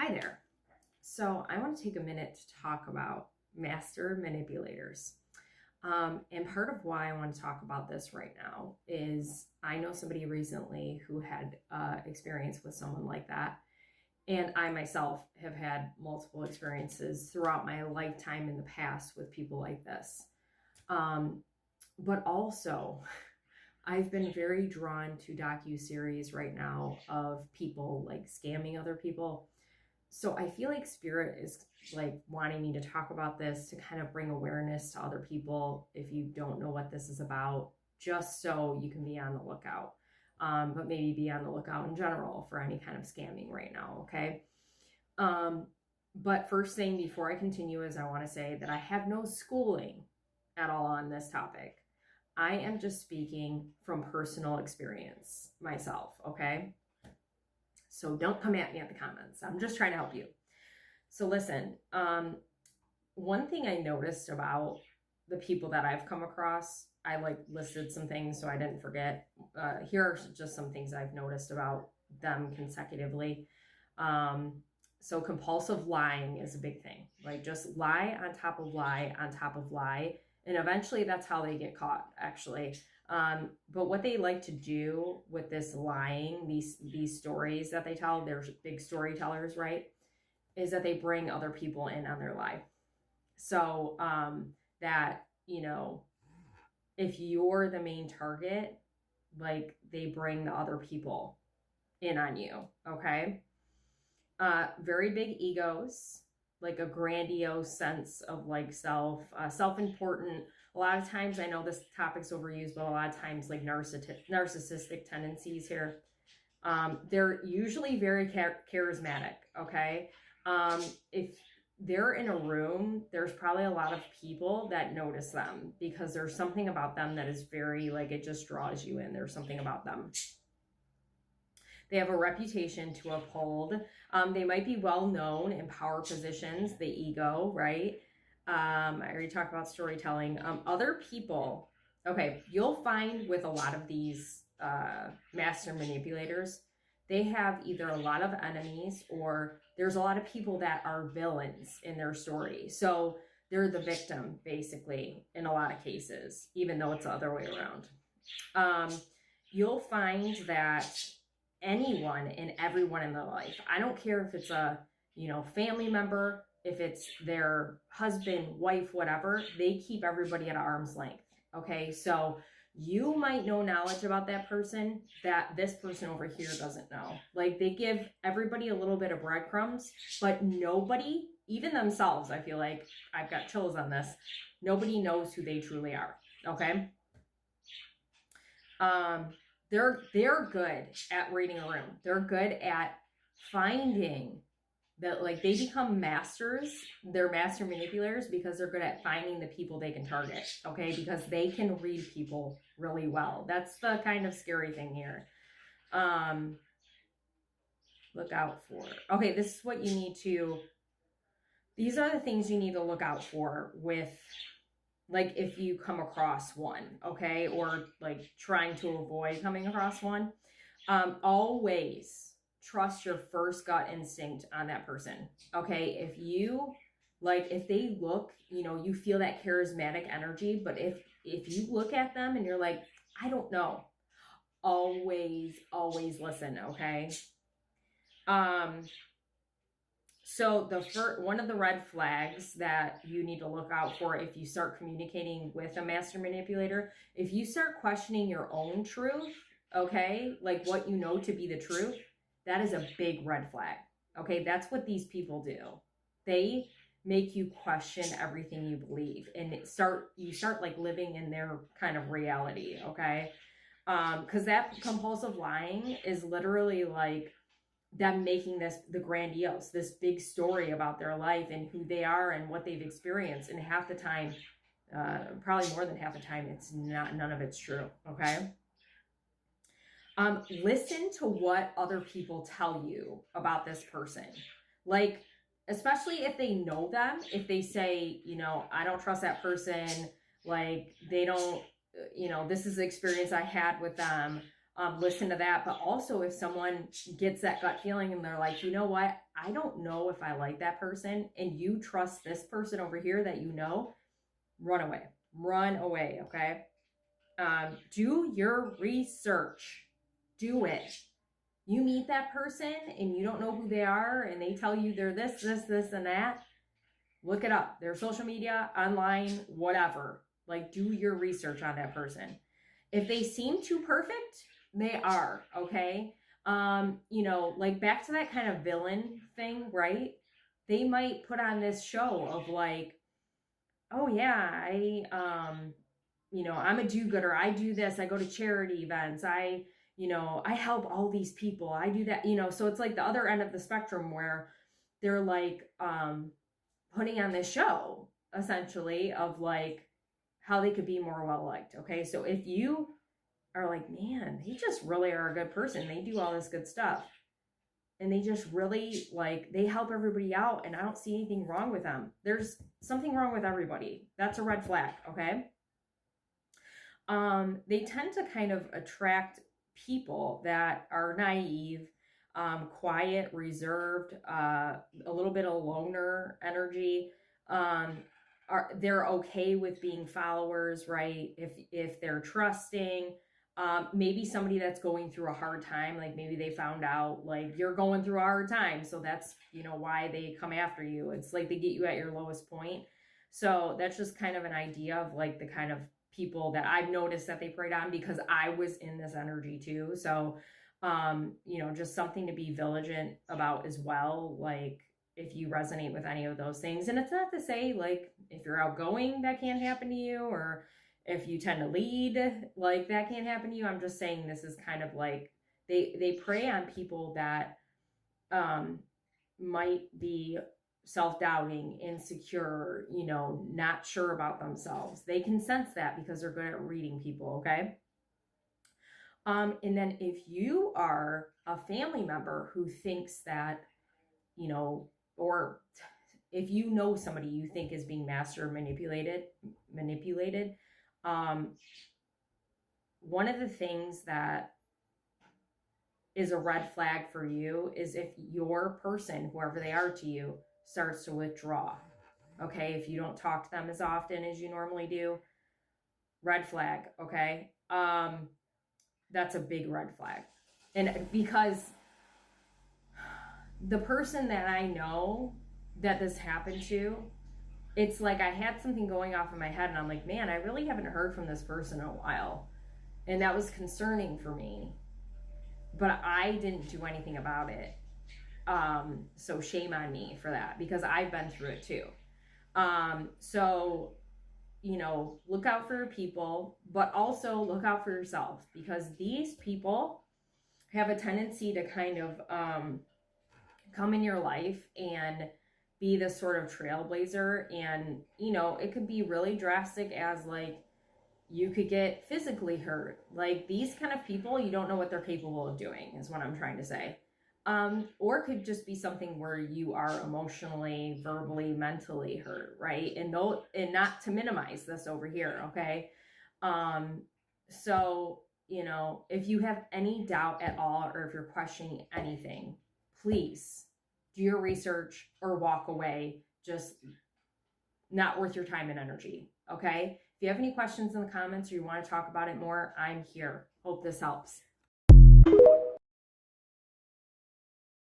Hi there. So I want to take a minute to talk about master manipulators. And part of why I want to talk about this right now is I know somebody recently who had experience with someone like that. And I myself have had multiple experiences throughout my lifetime in the past with people like this. But also, I've been very drawn to docu-series right now of people like scamming other people. So I feel like Spirit is like wanting me to talk about this to kind of bring awareness to other people if you don't know what this is about, just so you can be on the lookout. But maybe be on the lookout in general for any kind of scamming right now, okay? But first thing before I continue is I want to say that I have no schooling at all on this topic. I am just speaking from personal experience myself, okay? So don't come at me at the comments. I'm just trying to help you. So listen, one thing I noticed about the people that I've come across, I like listed some things so I didn't forget. Here are just some things I've noticed about them consecutively. So compulsive lying is a big thing. Like just lie on top of lie on top of lie. And eventually that's how they get caught, actually. But what they like to do with this lying, these stories that they tell, they're big storytellers, right? Is that they bring other people in on their lie. So that, if you're the main target, like they bring the other people in on you, okay? Very big egos, like a grandiose sense of like self-important. A lot of times, I know this topic's overused, but a lot of times like narcissistic tendencies here. They're usually very charismatic, okay? If they're in a room, there's probably a lot of people that notice them because there's something about them that is very, like, it just draws you in. There's something about them. They have a reputation to uphold. They might be well known in power positions, the ego, right? I already talked about storytelling. Other people, okay, you'll find with a lot of these master manipulators, they have either a lot of enemies or there's a lot of people that are villains in their story. So they're the victim, basically, in a lot of cases, even though it's the other way around. You'll find that anyone and everyone in their life, I don't care if it's a family member, if it's their husband, wife, whatever, they keep everybody at arm's length. Okay, so you might know knowledge about that person that this person over here doesn't know. Like they give everybody a little bit of breadcrumbs, but nobody, even themselves, I feel like I've got chills on this, nobody knows who they truly are. Okay. They're good at reading a room. They're good at finding that, like, they become masters. They're master manipulators because they're good at finding the people they can target, okay? Because they can read people really well. That's the kind of scary thing here. Look out for. Okay, this is what you need to, these are the things you need to look out for with, like, if you come across one, okay? Or like trying to avoid coming across one. Always trust your first gut instinct on that person, okay? If you, like, if they look, you feel that charismatic energy, but if you look at them and you're like, I don't know, always listen, okay? So one of the red flags that you need to look out for if you start communicating with a master manipulator, if you start questioning your own truth, okay, like what you know to be the truth, that is a big red flag. Okay, that's what these people do. They make you question everything you believe and you start like living in their kind of reality, okay? Because that compulsive lying is literally like them making the grandiose, this big story about their life and who they are and what they've experienced. And half the time, probably more than half the time, none of it's true, okay? Listen to what other people tell you about this person. Like, especially if they know them, if they say, I don't trust that person, like they don't, this is the experience I had with them. listen to that. But also if someone gets that gut feeling and they're like, you know what, I don't know if I like that person, and you trust this person over here that you know, run away. Okay. Do your research. Do it. You meet that person and you don't know who they are and they tell you they're this, and that. Look it up. Their social media, online, whatever. Like, do your research on that person. If they seem too perfect, they are, okay? Like back to that kind of villain thing, right? They might put on this show of like, oh yeah, I'm a do-gooder. I do this. I go to charity events. I help all these people. I do that, so it's like the other end of the spectrum where they're like, putting on this show essentially of like how they could be more well liked. Okay. So if you are like, man, they just really are a good person. They do all this good stuff. And they just really like, they help everybody out. And I don't see anything wrong with them. There's something wrong with everybody. That's a red flag. Okay. They tend to kind of attract people that are naive, quiet, reserved, a little bit of loner energy. They're okay with being followers, right? If they're trusting, maybe somebody that's going through a hard time, like maybe they found out like you're going through a hard time, so that's why they come after you. It's like they get you at your lowest point. So that's just kind of an idea of like the kind of people that I've noticed that they preyed on, because I was in this energy too. So just something to be vigilant about as well. Like if you resonate with any of those things, and it's not to say like if you're outgoing that can't happen to you, or if you tend to lead, like that can't happen to you. I'm just saying this is kind of like they prey on people that might be self-doubting, insecure, not sure about themselves. They can sense that because they're good at reading people. Okay. And then if you are a family member who thinks that, or if you know somebody you think is being master manipulated, one of the things that is a red flag for you is if your person, whoever they are to you, starts to withdraw. Okay. If you don't talk to them as often as you normally do, red flag. Okay. That's a big red flag. And because the person that I know that this happened to, it's like I had something going off in my head and I'm like, man, I really haven't heard from this person in a while. And that was concerning for me. But I didn't do anything about it. So shame on me for that, because I've been through it too. So look out for your people, but also look out for yourself, because these people have a tendency to kind of come in your life and be this sort of trailblazer. And, it could be really drastic as like, you could get physically hurt. Like these kind of people, you don't know what they're capable of doing, is what I'm trying to say. Or it could just be something where you are emotionally, verbally, mentally hurt, right? And not to minimize this over here, okay? So, if you have any doubt at all, or if you're questioning anything, please do your research or walk away. Just not worth your time and energy, okay? If you have any questions in the comments or you want to talk about it more, I'm here. Hope this helps.